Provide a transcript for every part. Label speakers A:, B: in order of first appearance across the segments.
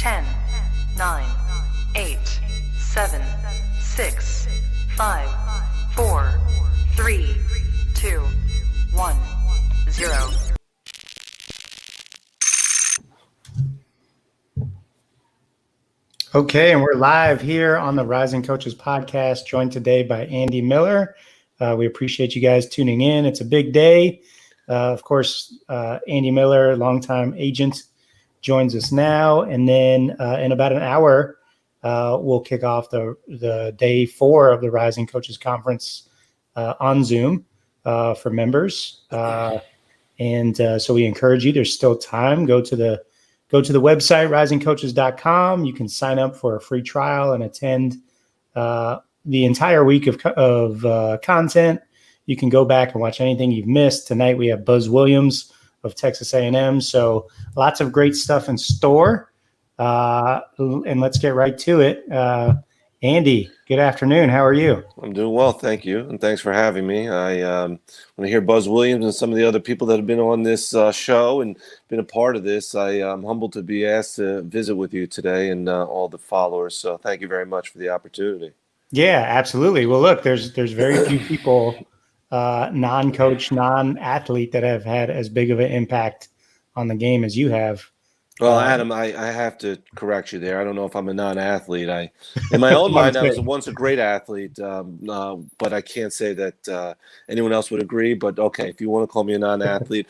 A: 10, 9, 8, 7, 6, 5, 4, 3, 2, 1, 0.
B: Okay, and we're live here on the Rising Coaches podcast, joined today by Andy Miller. We appreciate you guys tuning in. It's a big day. Of course, Andy Miller, longtime agent, joins us now. And then in about an hour, we'll kick off the day 4 of the Rising Coaches Conference on Zoom for members. So we encourage you, there's still time. Go to the website, risingcoaches.com. You can sign up for a free trial and attend the entire week of content. You can go back and watch anything you've missed. Tonight we have Buzz Williams of Texas A&M. So lots of great stuff in store. And let's get right to it. Andy, good afternoon. How are you?
C: I'm doing well, thank you, and thanks for having me. When I hear Buzz Williams and some of the other people that have been on this show and been a part of this, I'm humbled to be asked to visit with you today and all the followers. So thank you very much for the opportunity.
B: Yeah, absolutely. Well, look, there's very few people, non-coach, non-athlete, that have had as big of an impact on the game as you have.
C: Well, Adam, I have to correct you there. I don't know if I'm a non-athlete. In my own mind, I was once a great athlete, but I can't say that anyone else would agree. But okay, if you want to call me a non-athlete,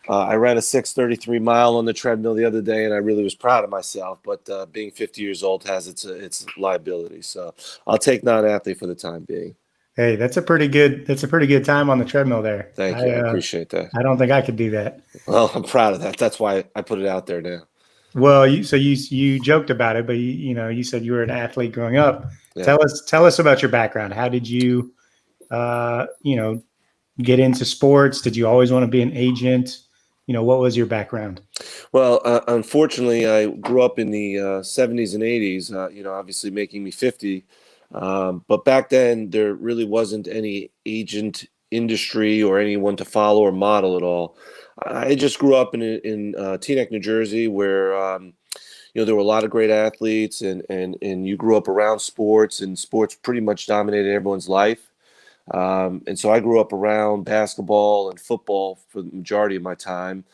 C: I ran a 6:33 mile on the treadmill the other day, and I really was proud of myself. But being 50 years old has its liability, so I'll take non-athlete for the time being.
B: Hey, that's a pretty good time on the treadmill there.
C: Thank you. I appreciate that.
B: I don't think I could do that.
C: Well, I'm proud of that. That's why I put it out there now.
B: Well, you joked about it, but you said you were an athlete growing up.
C: Yeah.
B: Tell us about your background. How did you get into sports? Did you always want to be an agent? What was your background?
C: Well, unfortunately, I grew up in the 70s and 80s. Obviously making me 50. But back then, there really wasn't any agent industry or anyone to follow or model at all. I just grew up in Teaneck, New Jersey, where there were a lot of great athletes, and you grew up around sports, and sports pretty much dominated everyone's life. And so I grew up around basketball and football for the majority of my time.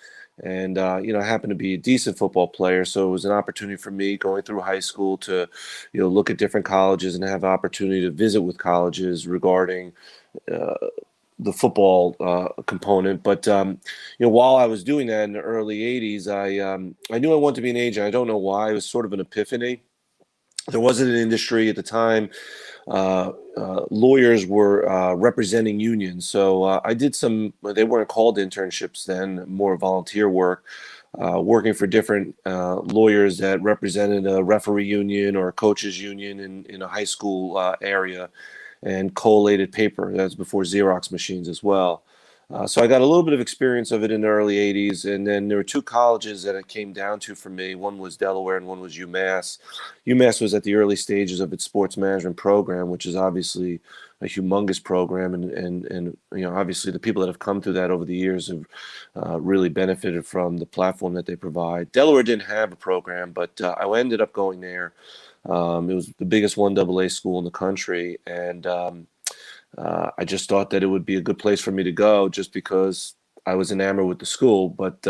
C: And, I happened to be a decent football player. So it was an opportunity for me going through high school to, look at different colleges and have an opportunity to visit with colleges regarding the football component. But, while I was doing that in the early 80s, I knew I wanted to be an agent. I don't know why. It was sort of an epiphany. There wasn't an industry at the time. Lawyers were representing unions. So I did they weren't called internships then, more volunteer work, working for different lawyers that represented a referee union or a coaches union in a high school area, and collated paper. That was before Xerox machines as well. So I got a little bit of experience of it in the early 80s. And then there were 2 colleges that it came down to for me. One was Delaware and one was UMass. UMass was at the early stages of its sports management program, which is obviously a humongous program. And obviously the people that have come through that over the years have really benefited from the platform that they provide. Delaware didn't have a program, but I ended up going there. It was the biggest 1AA school in the country. And I just thought that it would be a good place for me to go just because I was enamored with the school. But,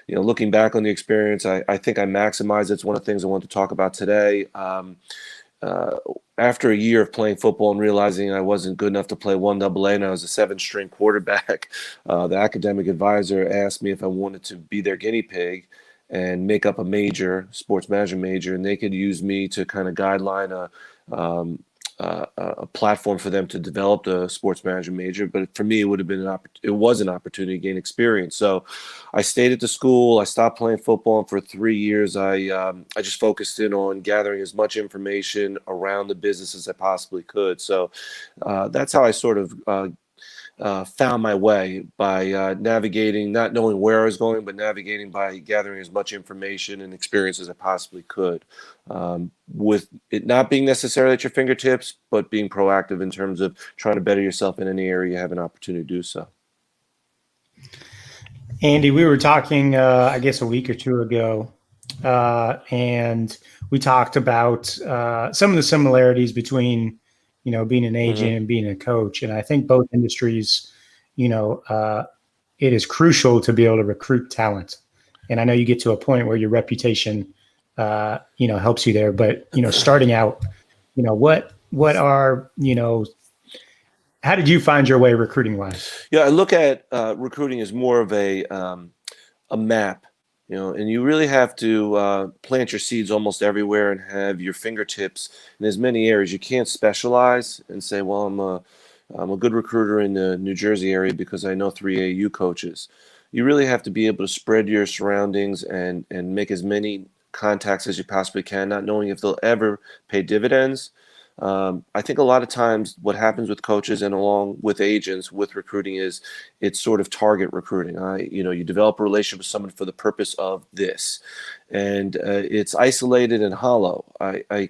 C: looking back on the experience, I think I maximized it. It's one of the things I want to talk about today. After a year of playing football and realizing I wasn't good enough to play 1AA and I was a 7-string quarterback, the academic advisor asked me if I wanted to be their guinea pig and make up a major, sports management major, and they could use me to kind of guideline a platform for them to develop the sports management major. But for me, it would have been it was an opportunity to gain experience. So I stayed at the school. I stopped playing football, and for 3 years, I just focused in on gathering as much information around the business as I possibly could. So that's how I sort of found my way, by navigating, not knowing where I was going, but navigating by gathering as much information and experience as I possibly could, with it not being necessarily at your fingertips, but being proactive in terms of trying to better yourself in any area you have an opportunity to do so.
B: Andy, we were talking, I guess a week or two ago, and we talked about some of the similarities between, being an agent and being a coach. And I think both industries, it is crucial to be able to recruit talent. And I know you get to a point where your reputation, helps you there. But starting out, what are how did you find your way recruiting wise?
C: Yeah, I look at recruiting as more of a map, and you really have to plant your seeds almost everywhere and have your fingertips in as many areas. You can't specialize and say, well, I'm a good recruiter in the New Jersey area because I know 3AU coaches. You really have to be able to spread your surroundings and make as many contacts as you possibly can, not knowing if they'll ever pay dividends. I think a lot of times what happens with coaches and along with agents with recruiting is it's sort of target recruiting. You develop a relationship with someone for the purpose of this, and it's isolated and hollow. I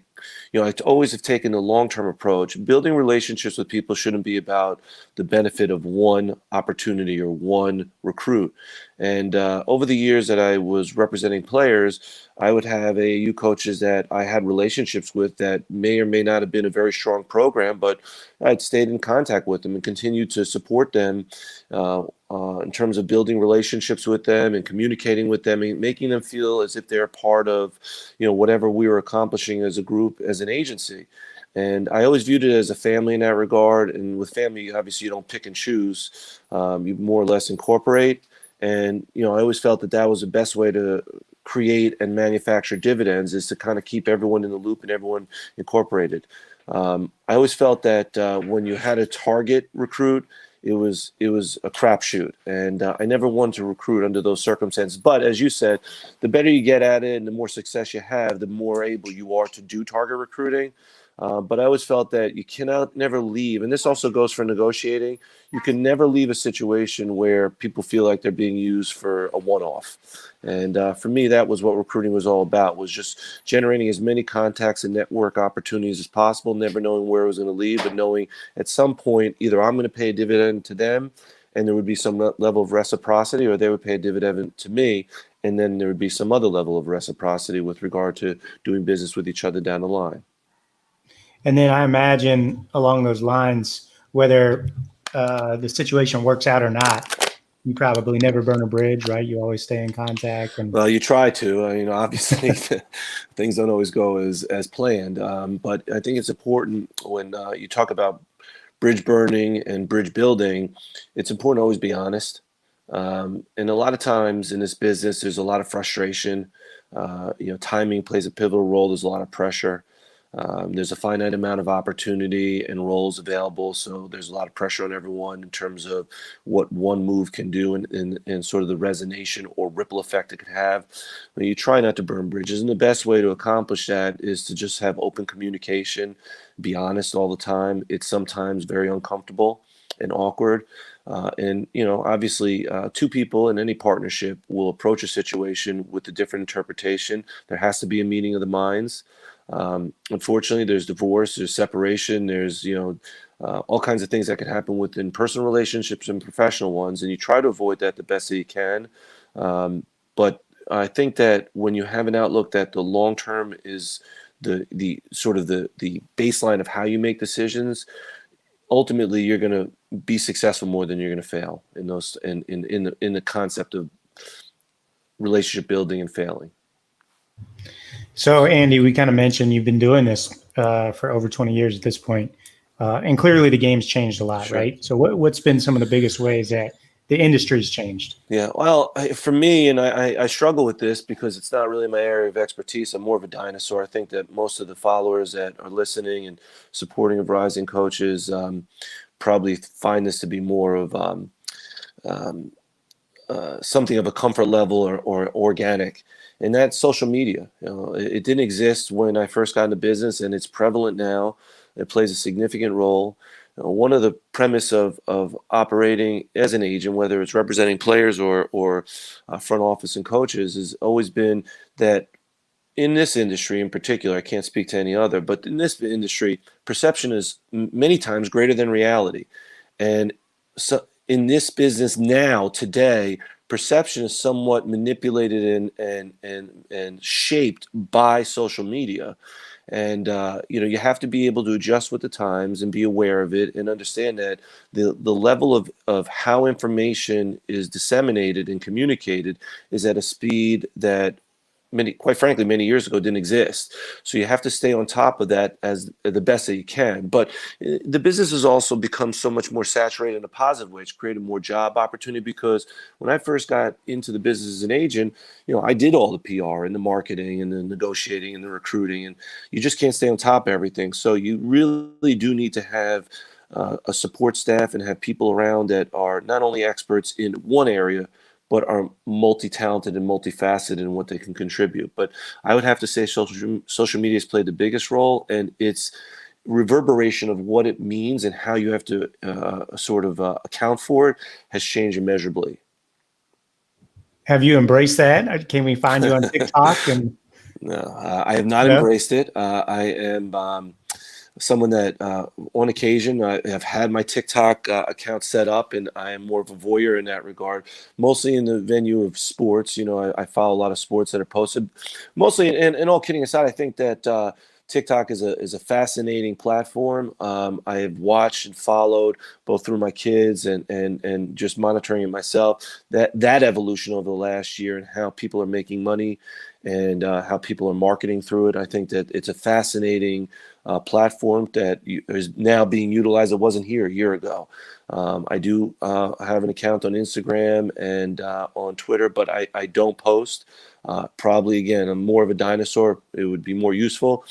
C: always have taken the long-term approach. Building relationships with people shouldn't be about the benefit of one opportunity or one recruit. And over the years that I was representing players, I would have AAU coaches that I had relationships with that may or may not have been a very strong program, but I'd stayed in contact with them and continued to support them in terms of building relationships with them and communicating with them and making them feel as if they're part of, whatever we were accomplishing as a group, as an agency. And I always viewed it as a family in that regard. And with family, obviously, you don't pick and choose. You more or less incorporate. And, I always felt that that was the best way to create and manufacture dividends, is to kind of keep everyone in the loop and everyone incorporated. I always felt that when you had a target recruit, it was a crapshoot, and I never wanted to recruit under those circumstances. But as you said, the better you get at it and the more success you have, the more able you are to do target recruiting. But I always felt that you cannot never leave, and this also goes for negotiating. You can never leave a situation where people feel like they're being used for a one-off. And for me, that was what recruiting was all about, was just generating as many contacts and network opportunities as possible, never knowing where it was going to lead, but knowing at some point either I'm going to pay a dividend to them and there would be some level of reciprocity, or they would pay a dividend to me, and then there would be some other level of reciprocity with regard to doing business with each other down the line.
B: And then I imagine along those lines, whether the situation works out or not, you probably never burn a bridge, right? You always stay in contact. And
C: well, you try to. Obviously, things don't always go as planned. But I think it's important when you talk about bridge burning and bridge building, it's important to always be honest. And a lot of times in this business, there's a lot of frustration. Timing plays a pivotal role. There's a lot of pressure. There's a finite amount of opportunity and roles available, so there's a lot of pressure on everyone in terms of what one move can do and sort of the resonation or ripple effect it could have. When you try not to burn bridges, and the best way to accomplish that is to just have open communication, be honest all the time. It's sometimes very uncomfortable and awkward. Obviously, two people in any partnership will approach a situation with a different interpretation. There has to be a meeting of the minds. Unfortunately, there's divorce, there's separation, there's all kinds of things that can happen within personal relationships and professional ones, and you try to avoid that the best that you can. But I think that when you have an outlook that the long term is the sort of the baseline of how you make decisions, ultimately you're going to be successful more than you're going to fail in those in the concept of relationship building and failing.
B: So, Andy, we kind of mentioned you've been doing this for over 20 years at this point, and clearly the game's changed a lot,
C: Sure.
B: right? So what's been some of the biggest ways that the industry's changed?
C: Yeah, well, for me, and I struggle with this because it's not really my area of expertise. I'm more of a dinosaur. I think that most of the followers that are listening and supporting of rising coaches probably find this to be more of something of a comfort level or organic. And that's social media. It didn't exist when I first got into business, and it's prevalent now. It plays a significant role. One of the premise of operating as an agent, whether it's representing players or front office and coaches, has always been that in this industry in particular, I can't speak to any other, but in this industry, perception is many times greater than reality. And so in this business now, today, perception is somewhat manipulated and shaped by social media. And you have to be able to adjust with the times and be aware of it and understand that the level of how information is disseminated and communicated is at a speed that quite frankly, many years ago didn't exist. So you have to stay on top of that as the best that you can. But the business has also become so much more saturated in a positive way. It's created more job opportunity, because when I first got into the business as an agent, I did all the PR and the marketing and the negotiating and the recruiting, and you just can't stay on top of everything. So you really do need to have a support staff and have people around that are not only experts in one area, but are multi-talented and multifaceted in what they can contribute. But I would have to say social media has played the biggest role, and its reverberation of what it means and how you have to account for it has changed immeasurably.
B: Have you embraced that? Can we find you on TikTok? And
C: No, I have not
B: no?
C: embraced it. I am someone that on occasion I have had my TikTok account set up, and I am more of a voyeur in that regard, mostly in the venue of sports. I follow a lot of sports that are posted mostly, and all kidding aside, I think that TikTok is a fascinating platform. I have watched and followed both through my kids and just monitoring it myself, that evolution over the last year and how people are making money and how people are marketing through it. I think that it's a fascinating platform that is now being utilized. It wasn't here a year ago. I do have an account on Instagram and on Twitter, but I don't post. Probably, again, I'm more of a dinosaur. It would be more useful.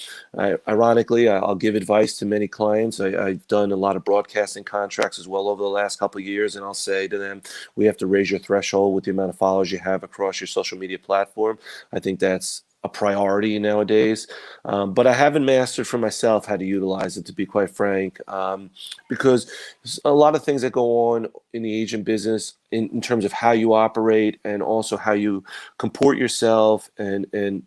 C: Ironically, I'll give advice to many clients. I've done a lot of broadcasting contracts as well over the last couple of years, and I'll say to them, we have to raise your threshold with the amount of followers you have across your social media platform. I think that's a priority nowadays, but I haven't mastered for myself how to utilize it, to be quite frank, because a lot of things that go on in the agent business in terms of how you operate and also how you comport yourself and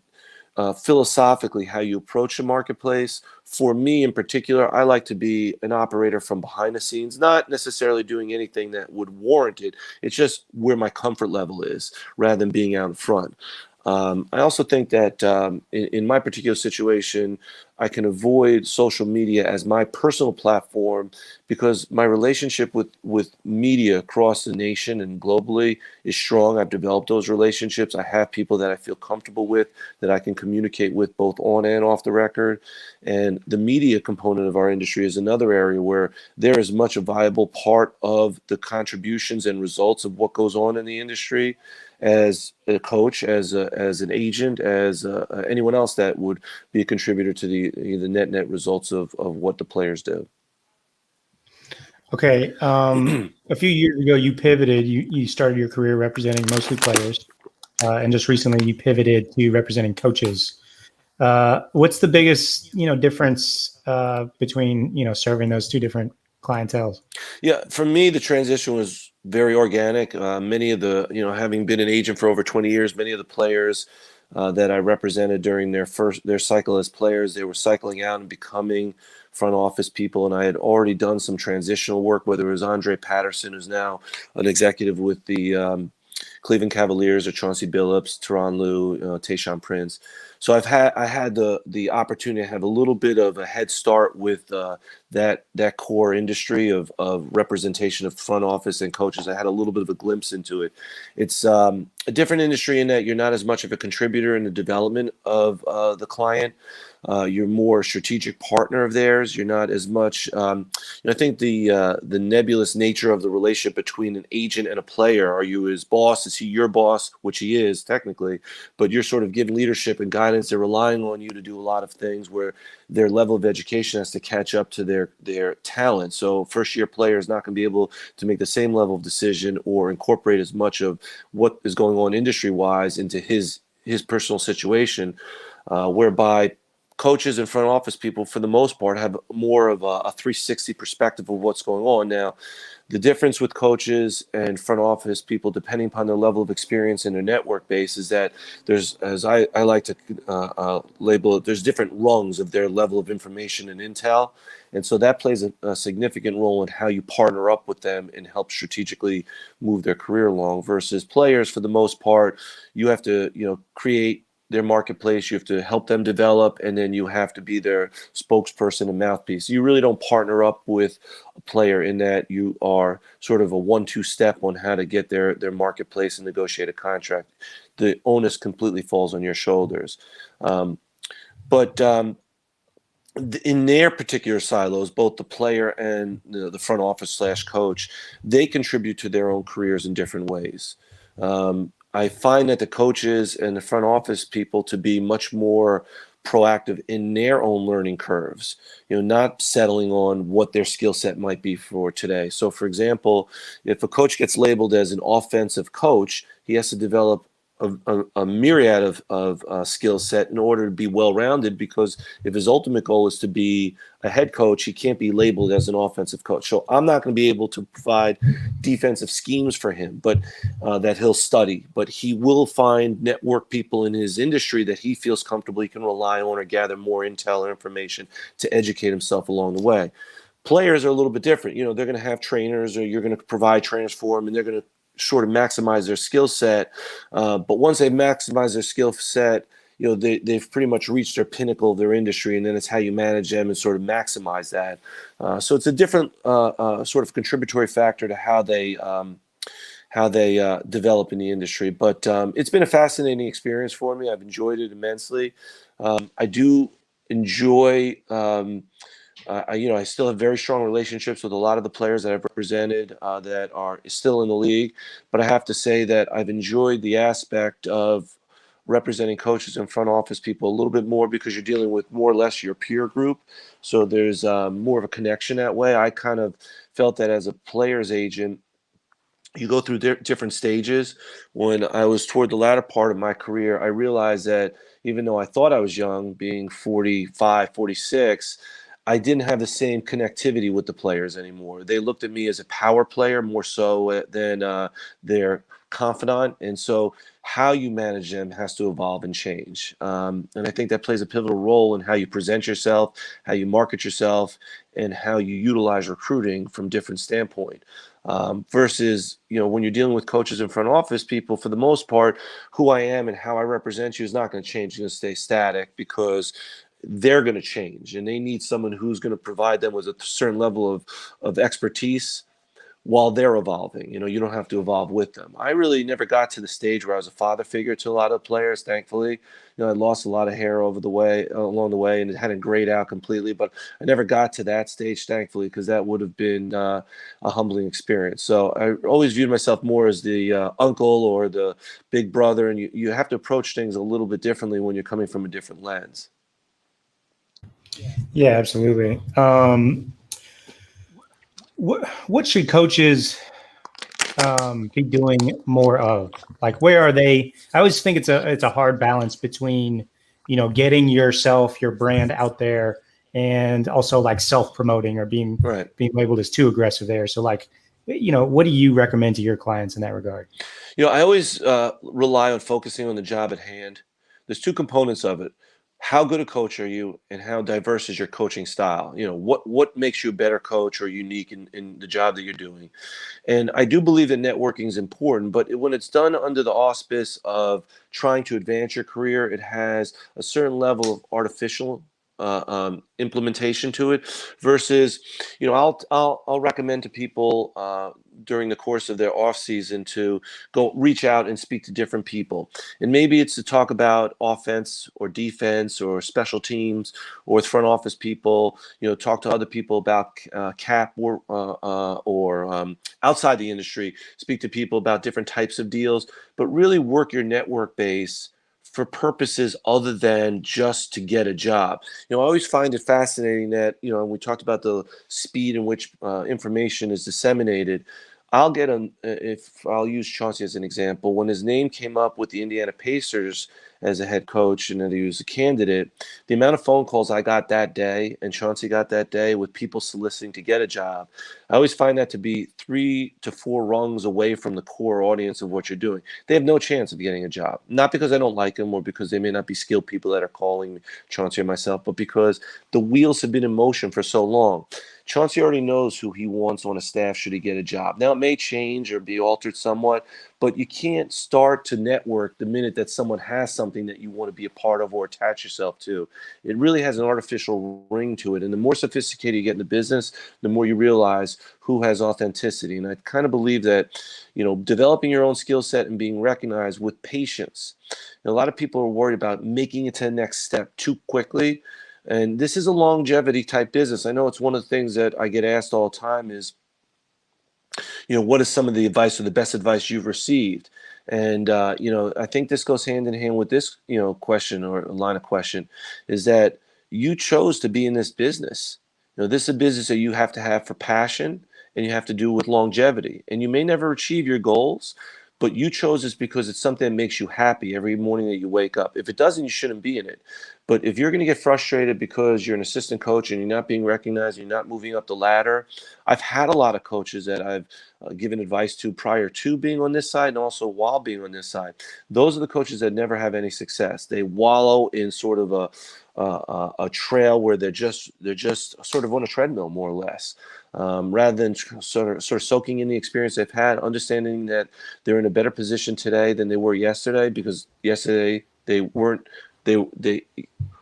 C: philosophically how you approach the marketplace. For me in particular, I like to be an operator from behind the scenes, not necessarily doing anything that would warrant it. It's just where my comfort level is rather than being out in front. I also think that in my particular situation, I can avoid social media as my personal platform because my relationship with media across the nation and globally is strong. I've developed those relationships. I have people that I feel comfortable with, that I can communicate with both on and off the record. And the media component of our industry is another area where there is much a viable part of the contributions and results of what goes on in the industry. As a coach, as an agent, as anyone else that would be a contributor to the net results of what the players do.
B: Okay. A few years ago, you pivoted. You started your career representing mostly players, and just recently you pivoted to representing coaches. What's the biggest difference between serving those two different clienteles?
C: Yeah, for me, the transition was very organic. Many of the, having been an agent for over 20 years, many of the players that I represented during their cycle as players, they were cycling out and becoming front office people. And I had already done some transitional work, whether it was Andre Patterson, who's now an executive with the Cleveland Cavaliers, or Chauncey Billups, Tyronn Lue, Tayshaun Prince. So I had the opportunity to have a little bit of a head start with that core industry of representation of front office and coaches. I had a little bit of a glimpse into it. It's a different industry in that you're not as much of a contributor in the development of the client. You're more a strategic partner of theirs. You're not as much. I think the nebulous nature of the relationship between an agent and a player. Are you his boss? Is he your boss? Which he is technically, but you're sort of giving leadership and guidance. They're relying on you to do a lot of things where their level of education has to catch up to their talent. So first year player is not going to be able to make the same level of decision or incorporate as much of what is going on industry wise into his personal situation, whereby coaches and front office people, for the most part, have more of a 360 perspective of what's going on. Now, The difference with coaches and front office people, depending upon their level of experience in their network base, is that there's, as I like to label it, there's different rungs of their level of information and intel. And so that plays a significant role in how you partner up with them and help strategically move their career along, versus players, for the most part, you have to, create their marketplace, you have to help them develop, and then you have to be their spokesperson and mouthpiece. You really don't partner up with a player in that you are sort of a 1-2 step on how to get their marketplace and negotiate a contract. The onus completely falls on your shoulders. But in their particular silos, both the player and the front office / coach, they contribute to their own careers in different ways. I find that the coaches and the front office people to be much more proactive in their own learning curves, not settling on what their skill set might be for today. So, for example, if a coach gets labeled as an offensive coach, he has to develop a myriad of skill set in order to be well-rounded, because if his ultimate goal is to be a head coach, he can't be labeled as an offensive coach. So I'm not going to be able to provide defensive schemes for him, but that he'll study. But he will find network people in his industry that he feels comfortable he can rely on or gather more intel or information to educate himself along the way. Players are a little bit different. They're going to have trainers, or you're going to provide trainers for them, and they're going to sort of maximize their skill set. But once they maximize their skill set, they've pretty much reached their pinnacle of their industry, and then it's how you manage them and sort of maximize that. So it's a different sort of contributory factor to how they develop in the industry. But it's been a fascinating experience for me. I've enjoyed it immensely. I do enjoy I still have very strong relationships with a lot of the players that I've represented that are still in the league. But I have to say that I've enjoyed the aspect of representing coaches and front office people a little bit more, because you're dealing with more or less your peer group. So there's more of a connection that way. I kind of felt that as a player's agent, you go through different stages. When I was toward the latter part of my career, I realized that even though I thought I was young, being 45, 46, I didn't have the same connectivity with the players anymore. They looked at me as a power player more so than their confidant. And so how you manage them has to evolve and change. And I think that plays a pivotal role in how you present yourself, how you market yourself, and how you utilize recruiting from different standpoint. Versus, when you're dealing with coaches and front office people, for the most part, who I am and how I represent you is not going to change. It's going to stay static, because they're going to change, and they need someone who's going to provide them with a certain level of expertise while they're evolving. You don't have to evolve with them. I really never got to the stage where I was a father figure to a lot of players, thankfully. I lost a lot of hair along the way, and it hadn't grayed out completely, but I never got to that stage, thankfully, because that would have been a humbling experience. So I always viewed myself more as the uncle or the big brother, and you have to approach things a little bit differently when you're coming from a different lens.
B: Yeah, absolutely. What should coaches be doing more of? Like, where are they? I always think it's a hard balance between, getting yourself, your brand out there, and also like self-promoting or being labeled as too aggressive there. So like, what do you recommend to your clients in that regard?
C: I always rely on focusing on the job at hand. There's two components of it. How good a coach are you, and how diverse is your coaching style? What makes you a better coach or unique in the job that you're doing? And I do believe that networking is important, but when it's done under the auspice of trying to advance your career, it has a certain level of artificial implementation to it. Versus, I'll recommend to people during the course of their off season to go reach out and speak to different people, and maybe it's to talk about offense or defense or special teams, or with front office people, talk to other people about cap or outside the industry, speak to people about different types of deals, but really work your network base for purposes other than just to get a job. I always find it fascinating that, we talked about the speed in which information is disseminated. If I'll use Chauncey as an example, when his name came up with the Indiana Pacers as a head coach and that he was a candidate, the amount of phone calls I got that day and Chauncey got that day with people soliciting to get a job, I always find that to be 3 to 4 rungs away from the core audience of what you're doing. They have no chance of getting a job, not because I don't like them or because they may not be skilled people that are calling Chauncey or myself, but because the wheels have been in motion for so long. Chauncey already knows who he wants on a staff should he get a job. Now, it may change or be altered somewhat, but you can't start to network the minute that someone has something that you want to be a part of or attach yourself to. It really has an artificial ring to it. And the more sophisticated you get in the business, the more you realize who has authenticity. And I kind of believe that, developing your own skill set and being recognized with patience. And a lot of people are worried about making it to the next step too quickly. And this is a longevity type business. I know it's one of the things that I get asked all the time is, what is some of the advice or the best advice you've received? And, I think this goes hand in hand with this, question or line of question is that you chose to be in this business. This is a business that you have to have for passion and you have to do with longevity. And you may never achieve your goals, but you chose this because it's something that makes you happy every morning that you wake up. If it doesn't, you shouldn't be in it. But if you're going to get frustrated because you're an assistant coach and you're not being recognized, you're not moving up the ladder. I've had a lot of coaches that I've given advice to prior to being on this side and also while being on this side. Those are the coaches that never have any success. They wallow in sort of a trail where they're just sort of on a treadmill, more or less, rather than sort of soaking in the experience they've had, understanding that they're in a better position today than they were yesterday, because yesterday they weren't.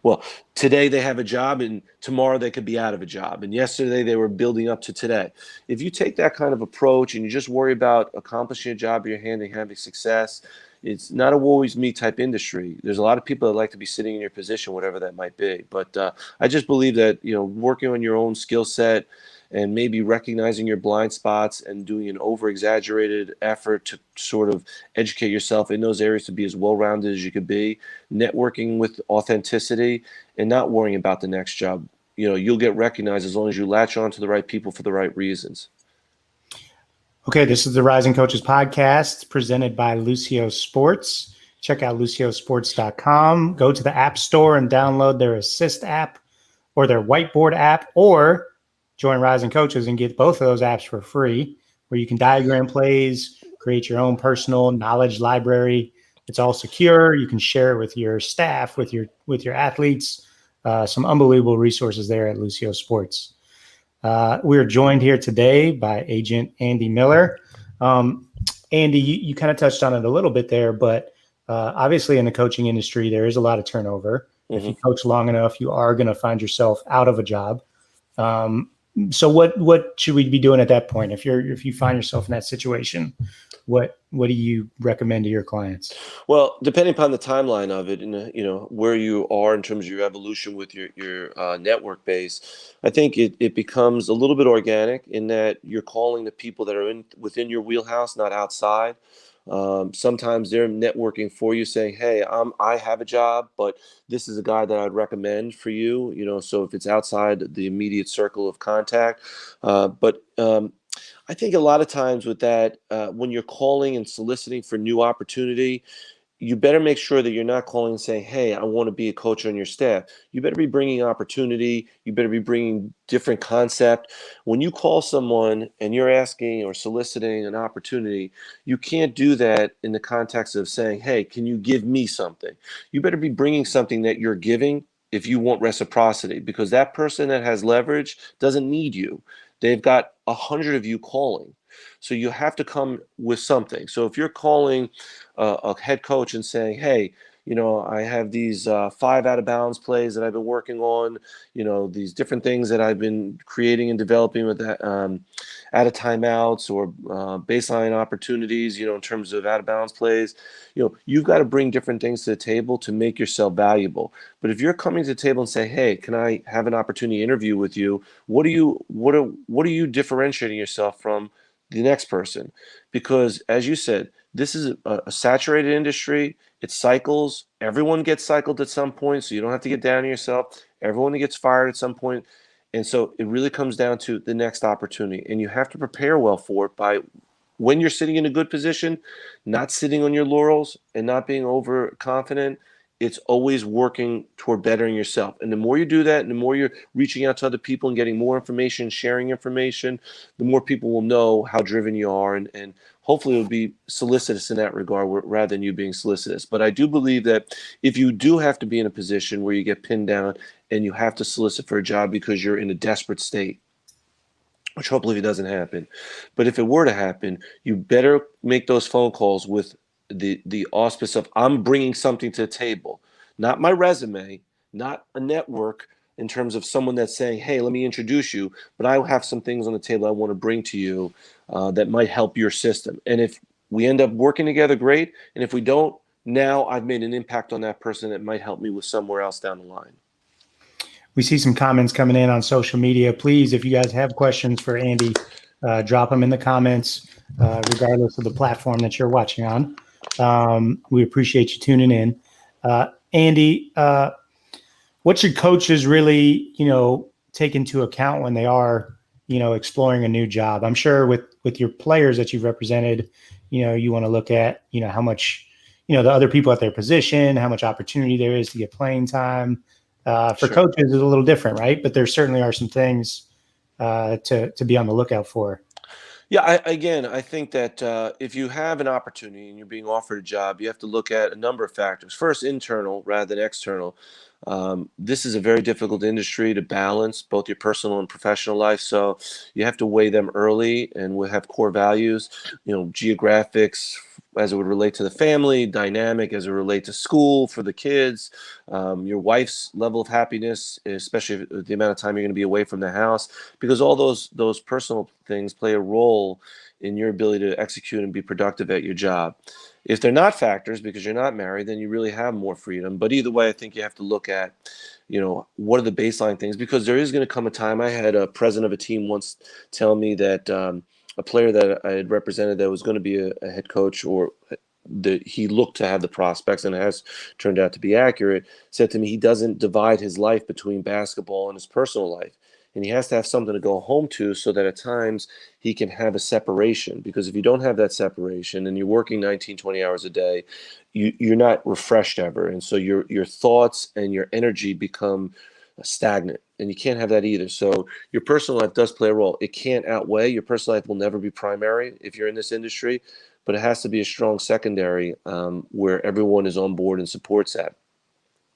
C: Well, today they have a job and tomorrow they could be out of a job. And yesterday they were building up to today. If you take that kind of approach and you just worry about accomplishing a job in your hand and having success, it's not a woe is me type industry. There's a lot of people that like to be sitting in your position, whatever that might be. But I just believe that, working on your own skill set and maybe recognizing your blind spots and doing an over-exaggerated effort to sort of educate yourself in those areas to be as well-rounded as you could be, networking with authenticity, and not worrying about the next job. You'll get recognized as long as you latch on to the right people for the right reasons.
B: Okay, this is the Rising Coaches podcast presented by Lucio Sports. Check out luciosports.com. Go to the App Store and download their Assist app or their Whiteboard app, or join Rising Coaches and get both of those apps for free, where you can diagram plays, create your own personal knowledge library. It's all secure. You can share it with your staff, with your athletes. Some unbelievable resources there at Lucio Sports. We're joined here today by agent Andy Miller. Andy, you kind of touched on it a little bit there, but obviously in the coaching industry, there is a lot of turnover. Mm-hmm. If you coach long enough, you are going to find yourself out of a job. So what should we be doing at that point? If you find yourself in that situation, what do you recommend to your clients?
C: Well, depending upon the timeline of it and where you are in terms of your evolution with your network base, I think it becomes a little bit organic in that you're calling the people that are within your wheelhouse, not outside. Sometimes they're networking for you, saying, "Hey, I have a job, but this is a guy that I'd recommend for you." So if it's outside the immediate circle of contact, but I think a lot of times with that, when you're calling and soliciting for new opportunity, you better make sure that you're not calling and saying, "Hey, I want to be a coach on your staff." You better be bringing opportunity. You better be bringing different concept. When you call someone and you're asking or soliciting an opportunity, you can't do that in the context of saying, "Hey, can you give me something?" You better be bringing something that you're giving if you want reciprocity, because that person that has leverage doesn't need you. They've got 100 of you calling. So you have to come with something. So if you're calling a head coach and saying, "Hey, I have these 5 out of bounds plays that I've been working on, these different things that I've been creating and developing with that, out of timeouts or baseline opportunities, in terms of out of bounds plays," you've got to bring different things to the table to make yourself valuable. But if you're coming to the table and say, "Hey, can I have an opportunity to interview with you?" What are you differentiating yourself from the next person? Because as you said, this is a saturated industry. It cycles. Everyone gets cycled at some point, so you don't have to get down on yourself. Everyone gets fired at some point. And so it really comes down to the next opportunity. And you have to prepare well for it by, when you're sitting in a good position, not sitting on your laurels and not being overconfident, it's always working toward bettering yourself. And the more you do that, and the more you're reaching out to other people and getting more information, sharing information, the more people will know how driven you are. And hopefully it'll be solicitous in that regard rather than you being solicitous. But I do believe that if you do have to be in a position where you get pinned down and you have to solicit for a job because you're in a desperate state, which hopefully it doesn't happen. But if it were to happen, you better make those phone calls with the auspice of I'm bringing something to the table, not my resume, not a network in terms of someone that's saying, hey, let me introduce you, but I have some things on the table I want to bring to you that might help your system. And if we end up working together, great. And if we don't, now I've made an impact on that person that might help me with somewhere else down the line.
B: We see some comments coming in on social media. Please, if you guys have questions for Andy, drop them in the comments, regardless of the platform that you're watching on. We appreciate you tuning in. Andy, what should coaches really, take into account when they are, exploring a new job? I'm sure with your players that you've represented, you want to look at, how much, the other people at their position, how much opportunity there is to get playing time. For
C: Sure.
B: coaches, it's a little different, right? But there certainly are some things to be on the lookout for.
C: Yeah, I think that if you have an opportunity and you're being offered a job, you have to look at a number of factors. First, internal rather than external. This is a very difficult industry to balance both your personal and professional life. So you have to weigh them early, and we have core values, geographics as it would relate to the family, dynamic as it relate to school for the kids, your wife's level of happiness, especially the amount of time you're going to be away from the house, because all those personal things play a role in your ability to execute and be productive at your job. If they're not factors because you're not married, then you really have more freedom. But either way, I think you have to look at, what are the baseline things? Because there is going to come a time. I had a president of a team once tell me that a player that I had represented that was going to be a head coach, or that he looked to have the prospects, and it has turned out to be accurate, said to me he doesn't divide his life between basketball and his personal life. And he has to have something to go home to so that at times he can have a separation. Because if you don't have that separation and you're working 19, 20 hours a day, you're not refreshed ever. And so your thoughts and your energy become stagnant. And you can't have that either. So your personal life does play a role. It can't outweigh. Your personal life will never be primary if you're in this industry, but it has to be a strong secondary where everyone is on board and supports that.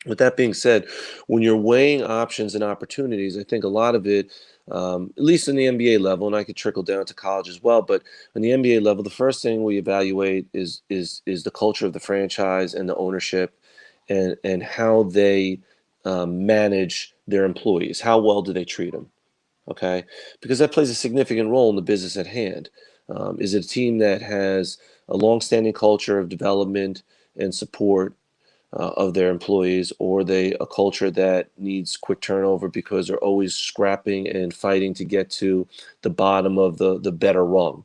C: With that being said, when you're weighing options and opportunities, I think a lot of it, at least in the NBA level, and I could trickle down to college as well, but on the NBA level, the first thing we evaluate is the culture of the franchise and the ownership, and how they manage their employees. How well do they treat them? Okay, because that plays a significant role in the business at hand. Is it a team that has a long-standing culture of development and support of their employees, or are they a culture that needs quick turnover because they're always scrapping and fighting to get to the bottom of the better rung?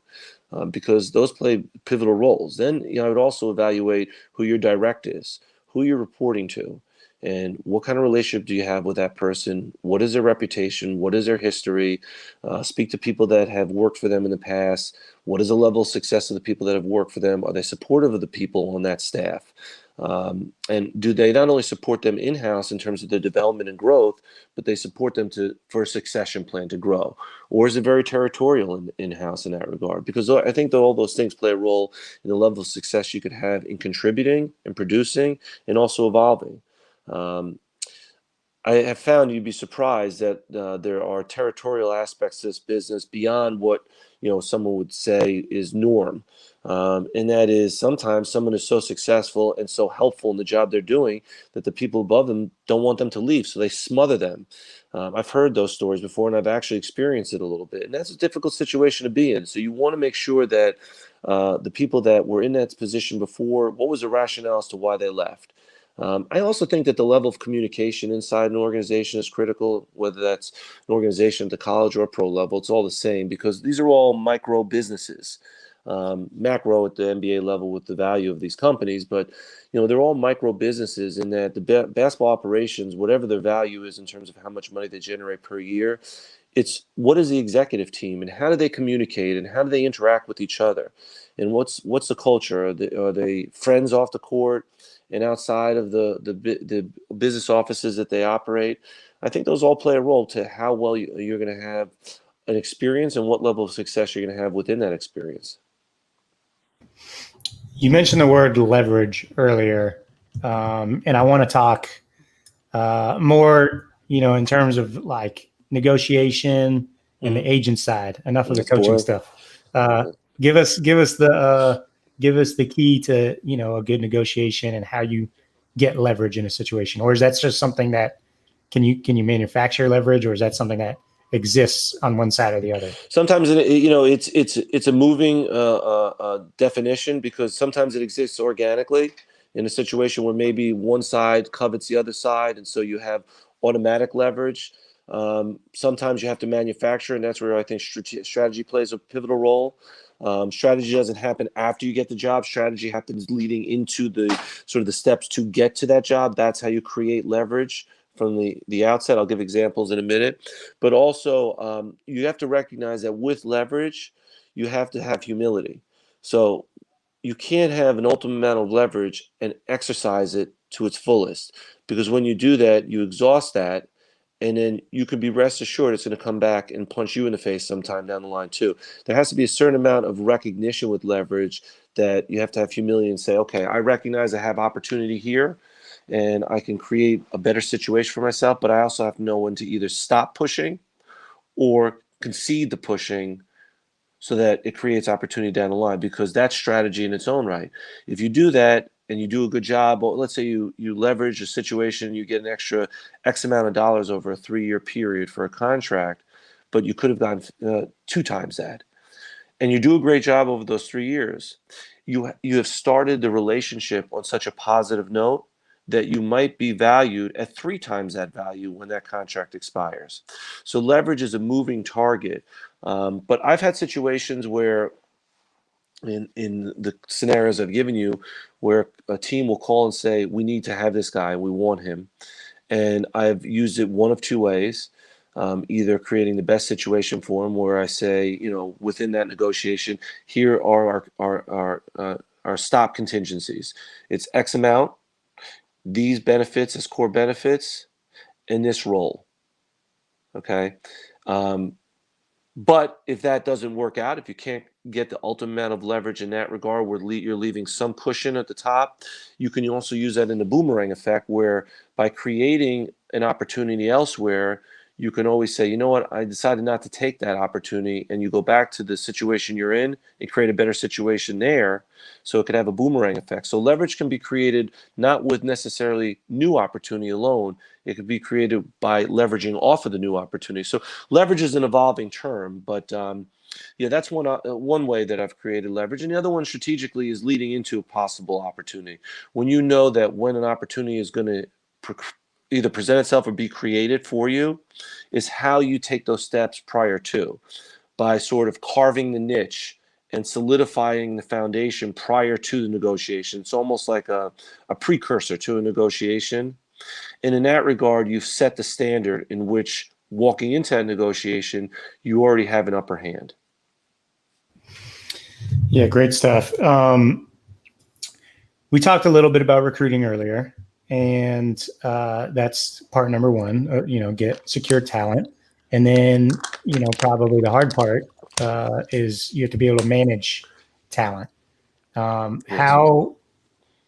C: Because those play pivotal roles. Then I would also evaluate who your direct is, who you're reporting to, and what kind of relationship do you have with that person? What is their reputation? What is their history? Speak to people that have worked for them in the past. What is the level of success of the people that have worked for them? Are they supportive of the people on that staff? And do they not only support them in-house in terms of their development and growth, but they support them for a succession plan to grow? Or is it very territorial in-house in that regard? Because I think that all those things play a role in the level of success you could have in contributing and producing and also evolving. I have found you'd be surprised that there are territorial aspects to this business beyond what someone would say is norm, and that is sometimes someone is so successful and so helpful in the job they're doing that the people above them don't want them to leave, so they smother them. I've heard those stories before, and I've actually experienced it a little bit, and that's a difficult situation to be in. So you want to make sure that the people that were in that position before, what was the rationale as to why they left? I also think that the level of communication inside an organization is critical, whether that's an organization at the college or pro level. It's all the same, because these are all micro businesses. Macro at the NBA level with the value of these companies, but they're all micro businesses in that the basketball operations, whatever their value is in terms of how much money they generate per year, it's what is the executive team and how do they communicate and how do they interact with each other? and what's the culture? Are they friends off the court and outside of the business offices that they operate? I think those all play a role to how well you're going to have an experience and what level of success you're going to have within that experience.
B: You mentioned the word leverage earlier, and I want to talk more, in terms of like negotiation and the agent side. Enough of the
C: That's
B: coaching
C: boring.
B: stuff. Give us the key to a good negotiation and how you get leverage in a situation, or is that just something that can you manufacture leverage, or is that something that exists on one side or the other?
C: Sometimes it's a moving definition, because sometimes it exists organically in a situation where maybe one side covets the other side, and so you have automatic leverage. Sometimes you have to manufacture, and that's where I think strategy plays a pivotal role. Strategy doesn't happen after you get the job. Strategy happens leading into the sort of the steps to get to that job. That's how you create leverage from the outset. I'll give examples in a minute. But also, you have to recognize that with leverage, you have to have humility. So you can't have an ultimate amount of leverage and exercise it to its fullest, because when you do that, you exhaust that, and then you can be rest assured it's going to come back and punch you in the face sometime down the line too. There has to be a certain amount of recognition with leverage, that you have to have humility and say, okay, I recognize I have opportunity here and I can create a better situation for myself, but I also have to know when to either stop pushing or concede the pushing, so that it creates opportunity down the line, because that's strategy in its own right. If you do that and you do a good job, or let's say you leverage a situation, you get an extra X amount of dollars over a 3-year period for a contract, but you could have gotten 2 times that, and you do a great job over those 3 years, you have started the relationship on such a positive note that you might be valued at 3 times that value when that contract expires. So leverage is a moving target. But I've had situations where, in the scenarios I've given you, where a team will call and say, we need to have this guy, we want him. And I've used it one of two ways. Either creating the best situation for him, where I say, within that negotiation, here are our stop contingencies. It's X amount, these benefits as core benefits, in this role. Okay. But if that doesn't work out, if you can't get the ultimate amount of leverage in that regard, where you're leaving some cushion at the top, you can also use that in the boomerang effect, where by creating an opportunity elsewhere, you can always say, you know what, I decided not to take that opportunity, and you go back to the situation you're in and create a better situation there, so it could have a boomerang effect. So leverage can be created not with necessarily new opportunity alone. It could be created by leveraging off of the new opportunity. So leverage is an evolving term, but yeah, that's one way that I've created leverage. And the other one strategically is leading into a possible opportunity. When you know that when an opportunity is going to either present itself or be created for you, is how you take those steps prior to, by sort of carving the niche and solidifying the foundation prior to the negotiation. It's almost like a precursor to a negotiation. And in that regard, you've set the standard in which, walking into that negotiation, you already have an upper hand.
B: Yeah, great stuff. We talked a little bit about recruiting earlier, and that's part number one. Get secure talent, and then probably the hard part is you have to be able to manage talent.
C: Yes.
B: How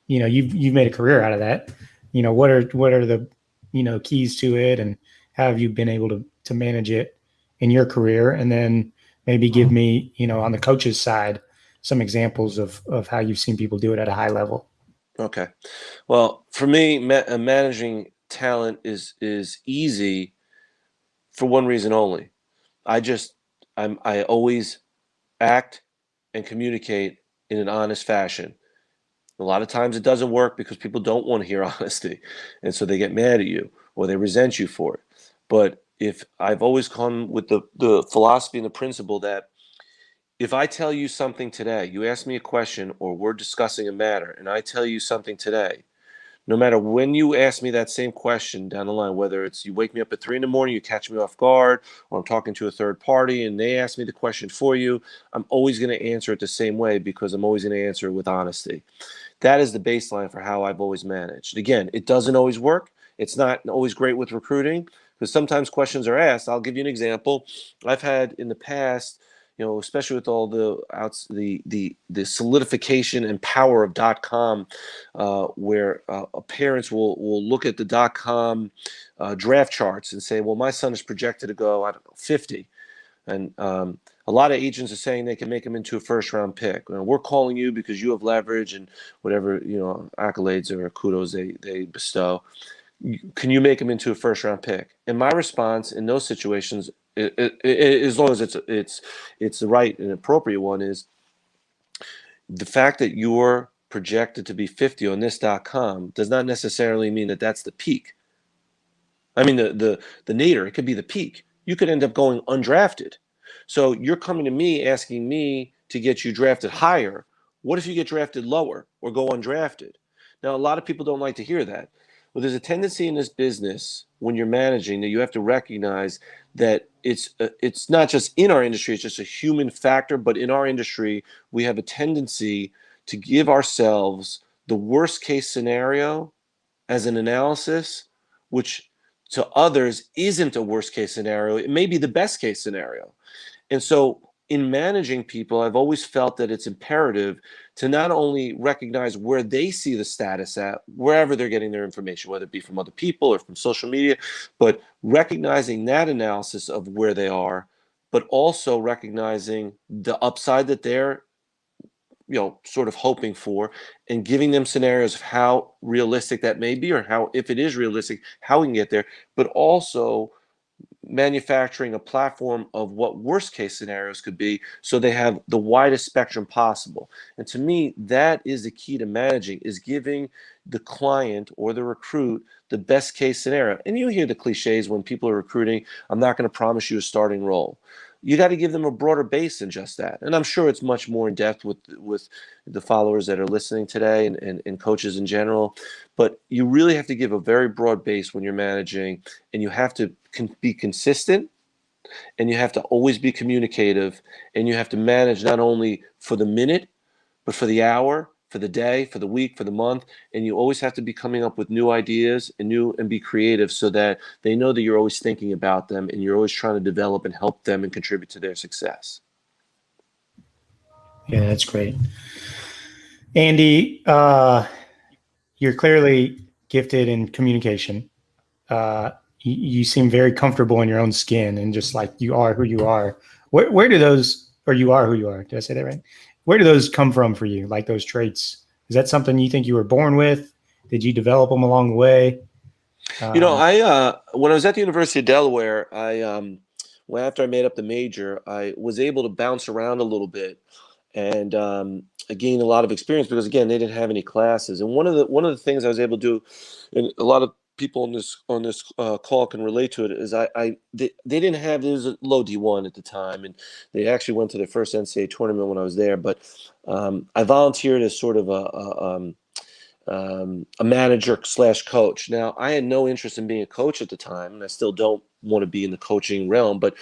B: you've made a career out of that. What are the keys to it, and how have you been able to manage it in your career? And then maybe give me on the coach's side some examples of how you've seen people do it at a high level.
C: Okay. Well, for me, managing talent is easy for one reason only. I always act and communicate in an honest fashion. A lot of times it doesn't work because people don't want to hear honesty, and so they get mad at you or they resent you for it. But if I've always come with the philosophy and the principle that if I tell you something today, you ask me a question or we're discussing a matter, and I tell you something today, no matter when you ask me that same question down the line, whether it's you wake me up at 3 a.m, you catch me off guard, or I'm talking to a third party and they ask me the question for you, I'm always going to answer it the same way because I'm always going to answer it with honesty. That is the baseline for how I've always managed. Again, it doesn't always work. It's not always great with recruiting because sometimes questions are asked. I'll give you an example. I've had in the past, especially with all the solidification and power of .com, where parents will look at the .com draft charts and say, well, my son is projected to go, I don't know, 50. And a lot of agents are saying they can make him into a first-round pick. We're calling you because you have leverage and whatever, accolades or kudos they bestow. Can you make him into a first-round pick? And my response in those situations, as long as it's the right and appropriate one, is the fact that you're projected to be 50 on this.com does not necessarily mean that that's the peak. I mean, the nadir, it could be the peak. You could end up going undrafted. So you're coming to me asking me to get you drafted higher. What if you get drafted lower or go undrafted? Now, a lot of people don't like to hear that. Well, there's a tendency in this business when you're managing that you have to recognize that it's not just in our industry, it's just a human factor, but in our industry, we have a tendency to give ourselves the worst case scenario as an analysis, which to others isn't a worst case scenario. It may be the best case scenario. And so in managing people, I've always felt that it's imperative to not only recognize where they see the status at, wherever they're getting their information, whether it be from other people or from social media, but recognizing that analysis of where they are, but also recognizing the upside that they're sort of hoping for, and giving them scenarios of how realistic that may be, or how, if it is realistic, how we can get there, but also manufacturing a platform of what worst case scenarios could be so they have the widest spectrum possible. And to me, that is the key to managing, is giving the client or the recruit the best case scenario. And you hear the cliches when people are recruiting, I'm not going to promise you a starting role. You got to give them a broader base than just that. And I'm sure it's much more in depth with the followers that are listening today, and coaches in general. But you really have to give a very broad base when you're managing, and you have to be consistent, and you have to always be communicative, and you have to manage not only for the minute, but for the hour, for the day, for the week, for the month. And you always have to be coming up with new ideas and be creative so that they know that you're always thinking about them and you're always trying to develop and help them and contribute to their success.
B: Yeah, that's great. Andy, you're clearly gifted in communication. You seem very comfortable in your own skin, and just like you are who you are. Where do those, or you are who you are? Did I say that right? Where do those come from for you? Like those traits? Is that something you think you were born with? Did you develop them along the way?
C: When I was at the University of Delaware, well, after I made up the major, I was able to bounce around a little bit, and I gained a lot of experience because, again, they didn't have any classes. And one of the things I was able to do, and a lot of people on this call can relate to it, is they didn't have, it was a low D1 at the time, and they actually went to their first NCAA tournament when I was there. But I volunteered as sort of a manager / coach. Now, I had no interest in being a coach at the time, and I still don't want to be in the coaching realm, but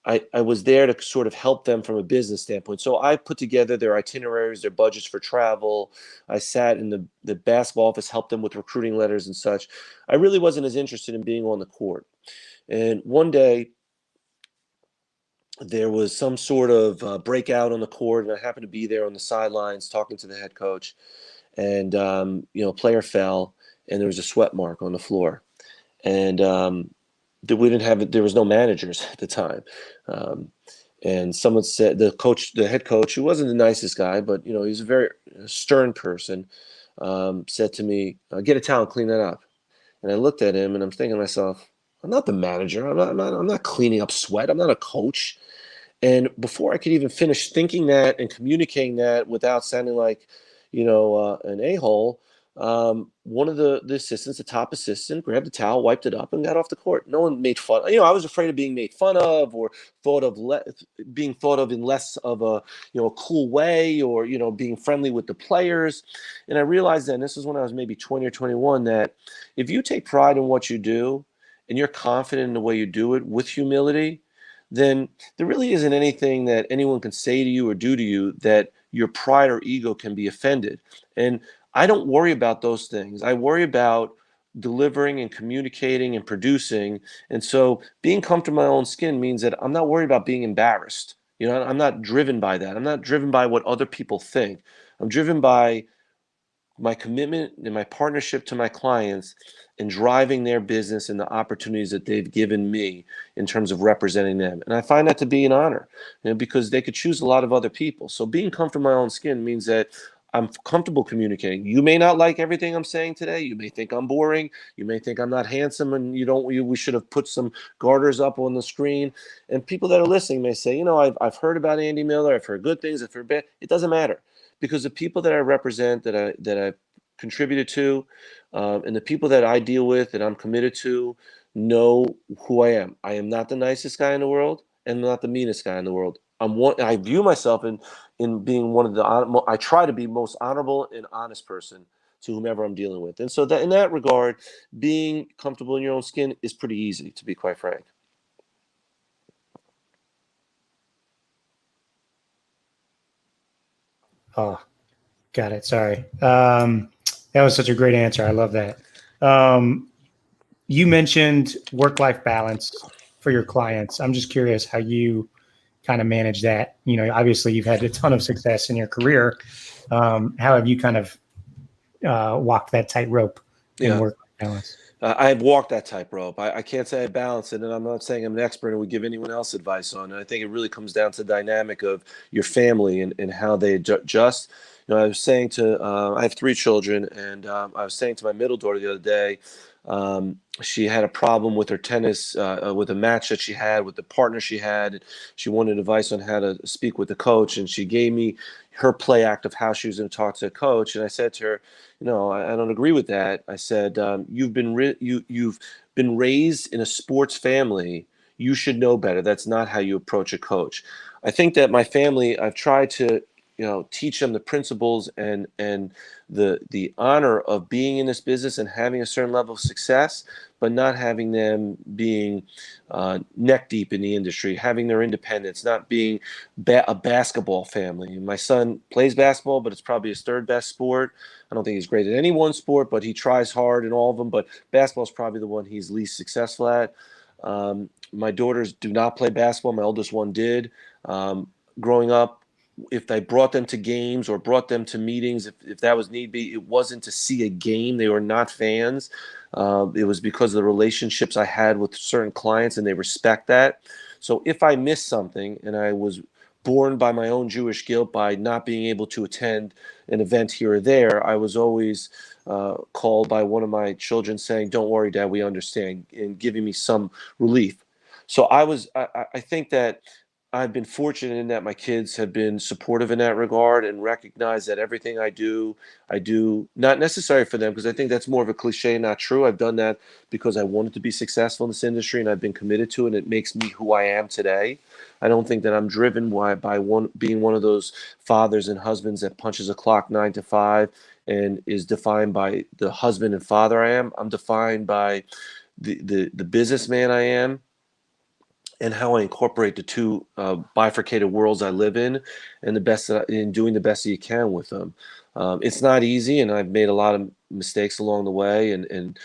C: I was there to sort of help them from a business standpoint. So I put together their itineraries, their budgets for travel. I sat in the basketball office, helped them with recruiting letters and such. I really wasn't as interested in being on the court. And one day, there was some sort of breakout on the court, and I happened to be there on the sidelines talking to the head coach. And a player fell, and there was a sweat mark on the floor. And we didn't have it. There was no managers at the time. And someone said, the head coach, who wasn't the nicest guy, but he was a very stern person, said to me, "Get a towel and clean that up." And I looked at him, and I'm thinking to myself, I'm not the manager. I'm not cleaning up sweat. I'm not a coach. And before I could even finish thinking that and communicating that without sounding like, an a-hole, one of the assistants, the top assistant, grabbed the towel, wiped it up, and got off the court. No one made fun. I was afraid of being made fun of, or thought of being thought of in less of a a cool way, or being friendly with the players. And I realized then, this is when I was maybe 20 or 21, that if you take pride in what you do and you're confident in the way you do it with humility, then there really isn't anything that anyone can say to you or do to you that your pride or ego can be offended. And I don't worry about those things. I worry about delivering and communicating and producing. And so being comfortable in my own skin means that I'm not worried about being embarrassed. I'm not driven by that. I'm not driven by what other people think. I'm driven by my commitment and my partnership to my clients and driving their business and the opportunities that they've given me in terms of representing them. And I find that to be an honor, because they could choose a lot of other people. So being comfortable in my own skin means that I'm comfortable communicating. You may not like everything I'm saying today. You may think I'm boring. You may think I'm not handsome, and we should have put some garters up on the screen. And people that are listening may say, I've heard about Andy Miller. I've heard good things. I've heard bad. It doesn't matter, because the people that I represent, that I contributed to, and the people that I deal with, that I'm committed to, know who I am. I am not the nicest guy in the world, and not the meanest guy in the world. I view myself in being one of the. I try to be most honorable and honest person to whomever I'm dealing with, and so that in that regard, being comfortable in your own skin is pretty easy, to be quite frank.
B: Oh, got it. Sorry. That was such a great answer. I love that. You mentioned work-life balance for your clients. I'm just curious how you kind of manage that. Obviously you've had a ton of success in your career. How have you kind of walked that tightrope in work-life balance?
C: I've walked that tightrope. I can't say I balance it, and I'm not saying I'm an expert and would give anyone else advice on it. I think it really comes down to the dynamic of your family and how they adjust. I was saying to, I have 3 children, and I was saying to my middle daughter the other day, she had a problem with her tennis, with a match that she had, with the partner she had. She wanted advice on how to speak with the coach, and she gave me her play act of how she was going to talk to the coach. And I said to her, I don't agree with that. I said, you've been raised in a sports family. You should know better. That's not how you approach a coach. I think that my family, I've tried to teach them the principles and the honor of being in this business and having a certain level of success, but not having them being neck deep in the industry, having their independence, not being a basketball family. My son plays basketball, but it's probably his 3rd best sport. I don't think he's great at any one sport, but he tries hard in all of them. But basketball is probably the one he's least successful at. My daughters do not play basketball. My oldest one did. Growing up, if I brought them to games or brought them to meetings, if that was need be, it wasn't to see a game. They were not fans. It was because of the relationships I had with certain clients, and they respect that. So if I missed something, and I was born by my own Jewish guilt by not being able to attend an event here or there, I was always called by one of my children saying, "Don't worry, Dad, we understand," and giving me some relief. So I think that I've been fortunate in that my kids have been supportive in that regard and recognize that everything I do not necessary for them, because I think that's more of a cliche, not true. I've done that because I wanted to be successful in this industry, and I've been committed to it, and it makes me who I am today. I don't think that I'm driven by being one of those fathers and husbands that punches a clock 9 to 5 and is defined by the husband and father I am. I'm defined by the businessman I am, and how I incorporate the 2 bifurcated worlds I live in, and in doing the best that you can with them. It's not easy, and I've made a lot of mistakes along the way, and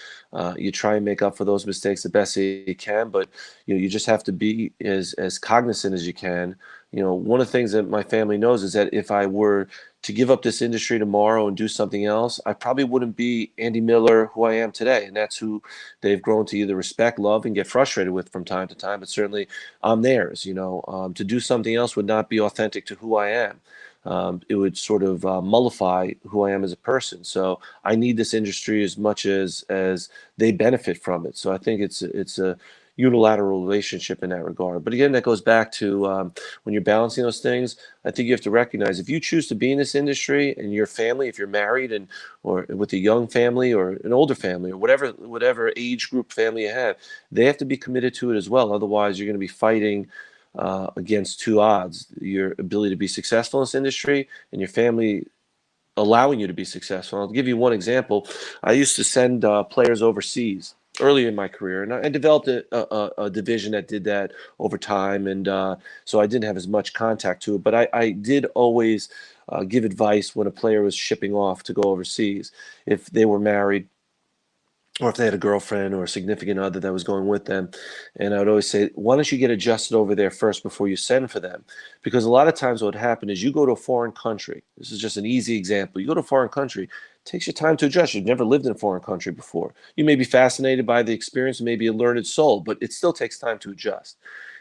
C: you try and make up for those mistakes the best that you can, but you just have to be as cognizant as you can. One of the things that my family knows is that if I were to give up this industry tomorrow and do something else, I probably wouldn't be Andy Miller, who I am today. And that's who they've grown to either respect, love, and get frustrated with from time to time. But certainly I'm theirs. To do something else would not be authentic to who I am. It would sort of mollify who I am as a person. So I need this industry as much as they benefit from it. So I think it's a unilateral relationship in that regard. But again, that goes back to when you're balancing those things. I think you have to recognize if you choose to be in this industry and your family, if you're married and or with a young family or an older family or whatever age group family you have, they have to be committed to it as well. Otherwise, you're going to be fighting against two odds: your ability to be successful in this industry and your family allowing you to be successful. I'll give you one example. I used to send players overseas early in my career, and I developed a division that did that over time, and so I didn't have as much contact to it, but I did always give advice when a player was shipping off to go overseas. If they were married, or if they had a girlfriend or a significant other that was going with them. And I would always say, why don't you get adjusted over there first before you send for them? Because a lot of times what would happen is you go to a foreign country. This is just an easy example. You go to a foreign country, it takes you time to adjust. You've never lived in a foreign country before. You may be fascinated by the experience, maybe a learned soul, but it still takes time to adjust.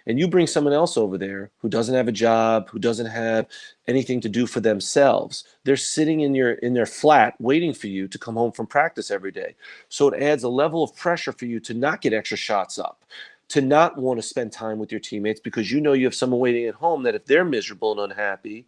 C: And you bring someone else over there who doesn't have a job, who doesn't have anything to do for themselves. They're sitting in their flat waiting for you to come home from practice every day. So it adds a level of pressure for you to not get extra shots up, to not want to spend time with your teammates because you know you have someone waiting at home that if they're miserable and unhappy,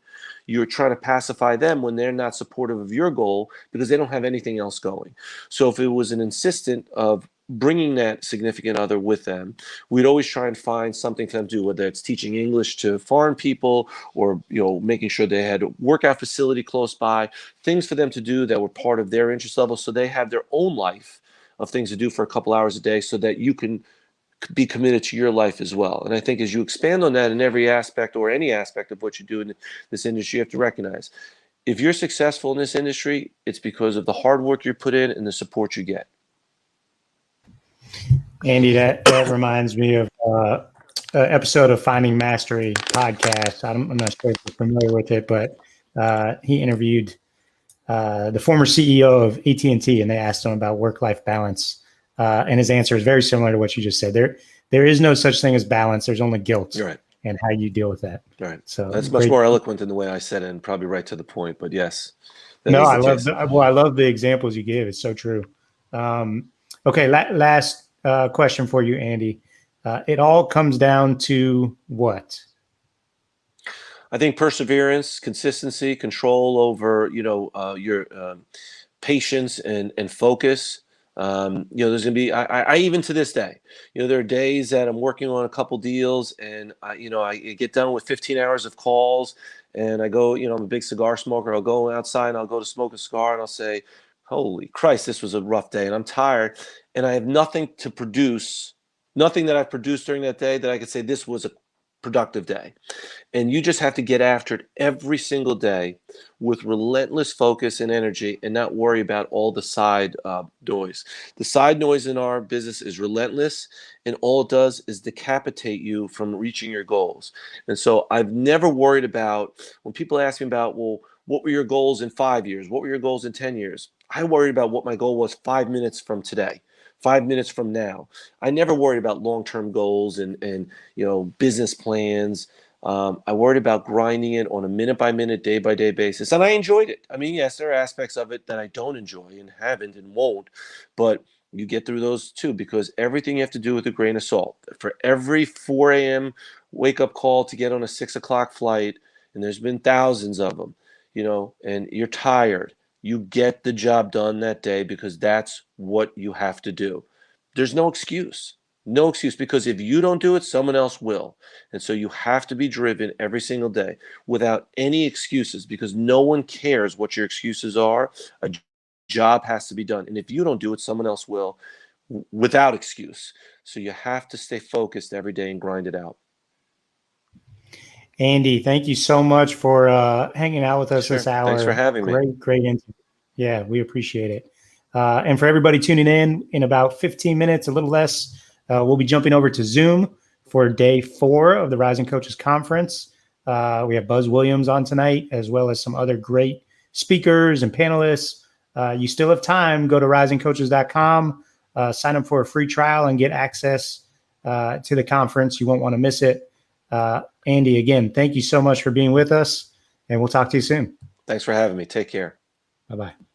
C: you're trying to pacify them when they're not supportive of your goal because they don't have anything else going. So if it was an insistent of bringing that significant other with them, we'd always try and find something for them to do, whether it's teaching English to foreign people or making sure they had a workout facility close by, things for them to do that were part of their interest level so they have their own life of things to do for a couple hours a day so that you can be committed to your life as well. And I think as you expand on that in every aspect or any aspect of what you do in this industry, you have to recognize if you're successful in this industry, it's because of the hard work you put in and the support you get.
B: Andy, that reminds me of an episode of Finding Mastery podcast. I'm not sure if you're familiar with it, but he interviewed the former CEO of AT&T, and they asked him about work-life balance. And his answer is very similar to what you just said. There is no such thing as balance. There's only guilt.
C: Right.
B: And how you deal with that.
C: Right.
B: So
C: that's much more eloquent than the way I said it, and probably right to the point. But yes.
B: No, I love the examples you give. It's so true. Okay, last question for you, Andy. It all comes down to what?
C: I think perseverance, consistency, control over your patience and focus. There's going to be, I even to this day, there are days that I'm working on a couple deals and I get done with 15 hours of calls and I go, I'm a big cigar smoker. I'll go outside and I'll go to smoke a cigar and I'll say, holy Christ, this was a rough day and I'm tired and I have nothing to produce, nothing that I've produced during that day that I could say this was a productive day. And you just have to get after it every single day with relentless focus and energy and not worry about all the side noise. The side noise in our business is relentless, and all it does is decapitate you from reaching your goals. And so I've never worried about when people ask me about, well, what were your goals in 5 years? What were your goals in 10 years? I worried about what my goal was 5 minutes from today. 5 minutes from now. I never worried about long-term goals and business plans. I worried about grinding it on a minute-by-minute, day-by-day basis. And I enjoyed it. I mean, yes, there are aspects of it that I don't enjoy and haven't and won't. But you get through those too, because everything you have to do with a grain of salt. For every 4 a.m. wake-up call to get on a 6 o'clock flight, and there's been thousands of them, and you're tired. You get the job done that day because that's what you have to do. There's no excuse. No excuse, because if you don't do it, someone else will. And so you have to be driven every single day without any excuses, because no one cares what your excuses are. A job has to be done. And if you don't do it, someone else will without excuse. So you have to stay focused every day and grind it out.
B: Andy, thank you so much for hanging out with us this hour.
C: Thanks for having me.
B: Great interview. Yeah, we appreciate it. And for everybody tuning in about 15 minutes, a little less, we'll be jumping over to Zoom for day 4 of the Rising Coaches Conference. We have Buzz Williams on tonight, as well as some other great speakers and panelists. You still have time. Go to risingcoaches.com, sign up for a free trial, and get access to the conference. You won't want to miss it. Andy, again, thank you so much for being with us, and we'll talk to you soon.
C: Thanks for having me. Take care.
B: Bye-bye.